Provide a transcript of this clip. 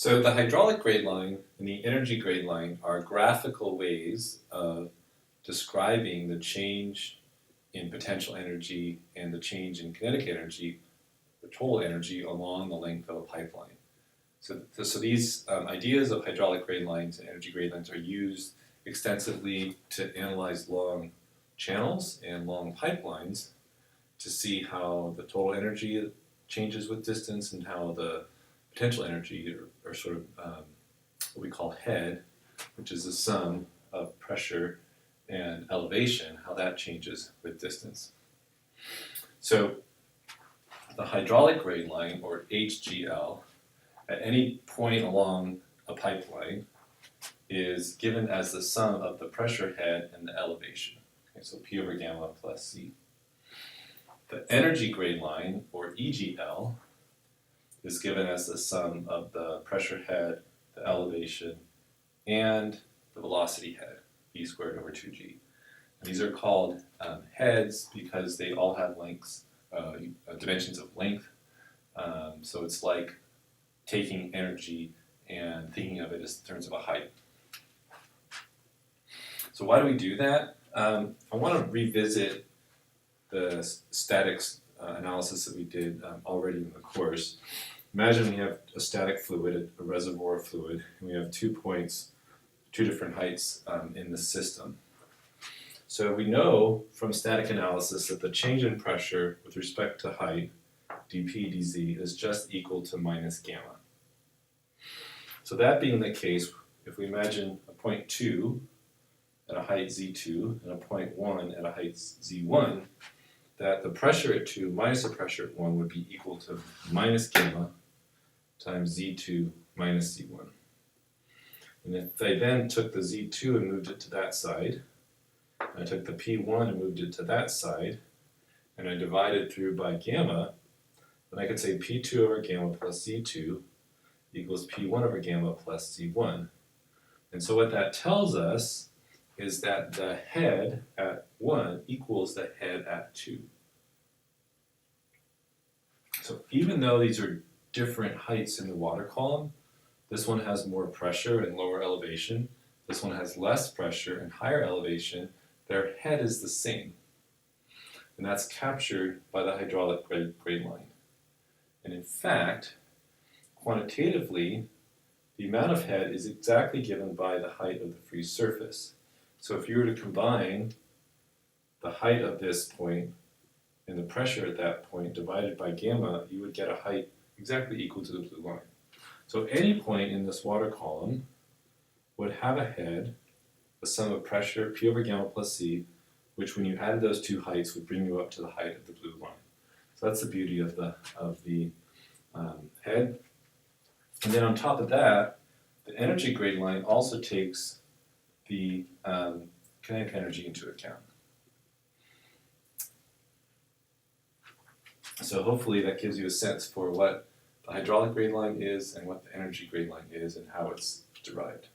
So the hydraulic grade line and the energy grade line are graphical ways of describing the change in potential energy and the change in kinetic energy, the total energy along the length of a pipeline. So these ideas of hydraulic grade lines and energy grade lines are used extensively to analyze long channels and long pipelines to see how the total energy changes with distance and how the potential energy, or sort of what we call head, which is the sum of pressure and elevation, how that changes with distance. So the hydraulic grade line, or HGL, at any point along a pipeline is given as the sum of the pressure head and the elevation. Okay, so P over gamma plus C. The energy grade line, or EGL, is given as the sum of the pressure head, the elevation, and the velocity head, v squared over 2g. And these are called heads because they all have lengths, dimensions of length. So it's like taking energy and thinking of it as in terms of a height. So why do we do that? I want to revisit the statics analysis that we did already in the course. Imagine we have a static fluid, a reservoir fluid, and we have 2 points, 2 different heights in the system. So we know from static analysis that the change in pressure with respect to height, dP dz, is just equal to minus gamma. So that being the case, if we imagine a point 2 at a height z2 and a point 1 at a height z1, that the pressure at 2 minus the pressure at 1 would be equal to minus gamma times z2 minus z1. And if I then took the z2 and moved it to that side, I took the p1 and moved it to that side, and I divided through by gamma, then I could say p2 over gamma plus z2 equals p1 over gamma plus z1. And so what that tells us is that the head at 1 equals the head at 2. So even though these are different heights in the water column, this one has more pressure and lower elevation, this one has less pressure and higher elevation, their head is the same. And that's captured by the hydraulic grade line. And in fact, quantitatively, the amount of head is exactly given by the height of the free surface. So if you were to combine the height of this point and the pressure at that point divided by gamma, you would get a height exactly equal to the blue line. So any point in this water column would have a head, the sum of pressure, P over gamma plus C, which when you added those two heights would bring you up to the height of the blue line. So that's the beauty of the head. And then on top of that, the energy grade line also takes the kinetic energy into account. So hopefully that gives you a sense for what the hydraulic grade line is and what the energy grade line is and how it's derived.